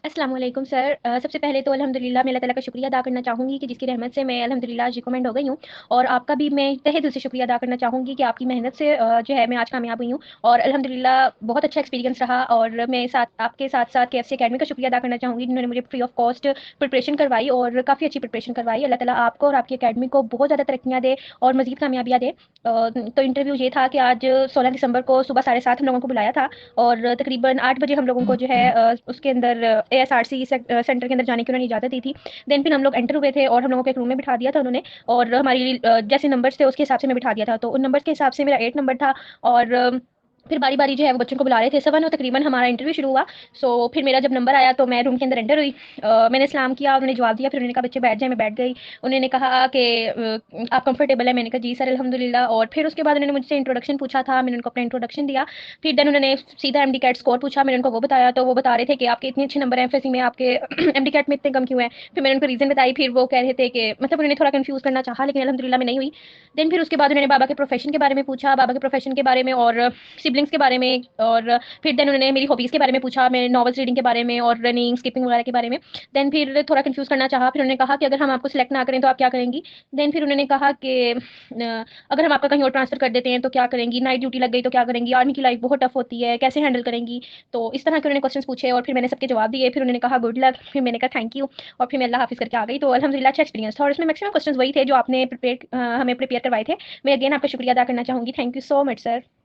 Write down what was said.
अस्सलाम वालेकुम सर। सबसे पहले तो अल्हम्दुलिल्लाह मैं अल्लाह ताला का शुक्रिया अदा करना चाहूँगी कि जिसकी रहमत से मैं अल्हम्दुलिल्लाह आज रिकमेंड हो गई हूँ। और आपका भी मैं तहे दिल से शुक्रिया अदा करना चाहूँगी कि आपकी मेहनत से जो है मैं आज कामयाब हुई हूँ। और अल्हम्दुलिल्लाह बहुत अच्छा एक्सपीरियंस रहा। और मैं आपके साथ साथ KFC अकेडमी का शुक्रिया अदा करना चाहूँगी जिन्होंने मुझे फ्री ऑफ कॉस्ट प्रिपरेशन करवाई और काफ़ी अच्छी प्रिपरेशन करवाई। अल्लाह ताला आपको और आपकी अकेडमी को बहुत ज़्यादा तरक्कियाँ दे और मज़ीद कामयाबियाँ दे। तो इंटरव्यू ये था कि आज 16 दिसंबर को सुबह 7:30 हम लोगों को बुलाया था। और तकरीबन 8 बजे हम लोगों को जो है उसके अंदर ASRC सेंटर के अंदर जाने की उन्होंने इजाज़त दी थी। देन फिर हम लोग एंटर हुए थे और हम लोगों को एक रूम में बिठा दिया था उन्होंने। और हमारी जैसे नंबर्स थे उसके हिसाब से मैं बिठा दिया था, तो उन नंबर्स के हिसाब से मेरा 8 नंबर था। और फिर बारी बारी जो है वो बच्चों को बुला रहे थे। 7 तकरीबन हमारा इंटरव्यू शुरू हुआ। सो फिर मेरा जब नंबर आया तो मैं रूम के अंदर एंटर हुई। मैंने सलाम किया, उन्होंने जवाब दिया, फिर उन्होंने कहा बच्चे बैठ जाए, मैं बैठ गई। उन्होंने कहा कि आप कंफर्टेबल है? मैंने कहा जी सर अल्हम्दुलिल्लाह। और फिर उसके बाद उन्होंने मुझसे इंट्रोडक्शन पूछा था, मैंने उनको अपना इंट्रोडक्शन दिया। फिर देन उन्होंने सीधा MD कैट स्कोर पूछा, मैंने उनको वो बताया, तो वो बता रहे थे कि आपके इतने अच्छे नंबर हैं FSC में, आपके MD कैट में इतने कम क्यों हैं। फिर मैंने उनको रीज़न बताई, फिर वो कह रहे थे कि मतलब उन्होंने थोड़ा कंफ्यूज करना चाहा, लेकिन अल्हम्दुलिल्लाह मैं नहीं हुई। देन फिर उसके बाद उन्होंने बाबा के प्रोफेशन के बारे में पूछा, बाबा के प्रोफेशन के बारे में और सिबलिंग्स के बारे में। और फिर देन उन्होंने मेरी हॉबीज़ के बारे में पूछा, मैं नॉवेल्स रीडिंग के बारे में और रनिंग स्किपिंग वगैरह के बारे में। देन फिर थोड़ा कंफ्यूज करना चाहा, फिर उन्होंने कहा कि अगर हम आपको सिलेक्ट ना करें तो आप क्या करेंगी। देन फिर उन्होंने कहा कि अगर हम आपका कहीं और ट्रांसफर कर देते हैं तो क्या करेंगी, नाइट ड्यूटी लग गई तो क्या करेंगी, आर्मी की लाइफ बहुत टफ होती है, कैसे हैंडल करेंगी। तो इस तरह के उन्होंने क्वेश्चन पूछे और फिर मैंने सबके जवाब दिए। फिर उन्होंने कहा गुड लक, फिर मैंने कहा थैंक यू। और फिर मैं अल्लाह हाफिज़ करके आ गई। तो अल्हम्दुलिल्लाह अच्छा एक्सपीरियंस था और इसमें मैक्सिमम क्वेश्चन वही थे जो आपने हमें प्रिपेयर करवाए थे। मैं अगेन आपका शुक्रिया अदा करना चाहूँगी। Thank you so much sir.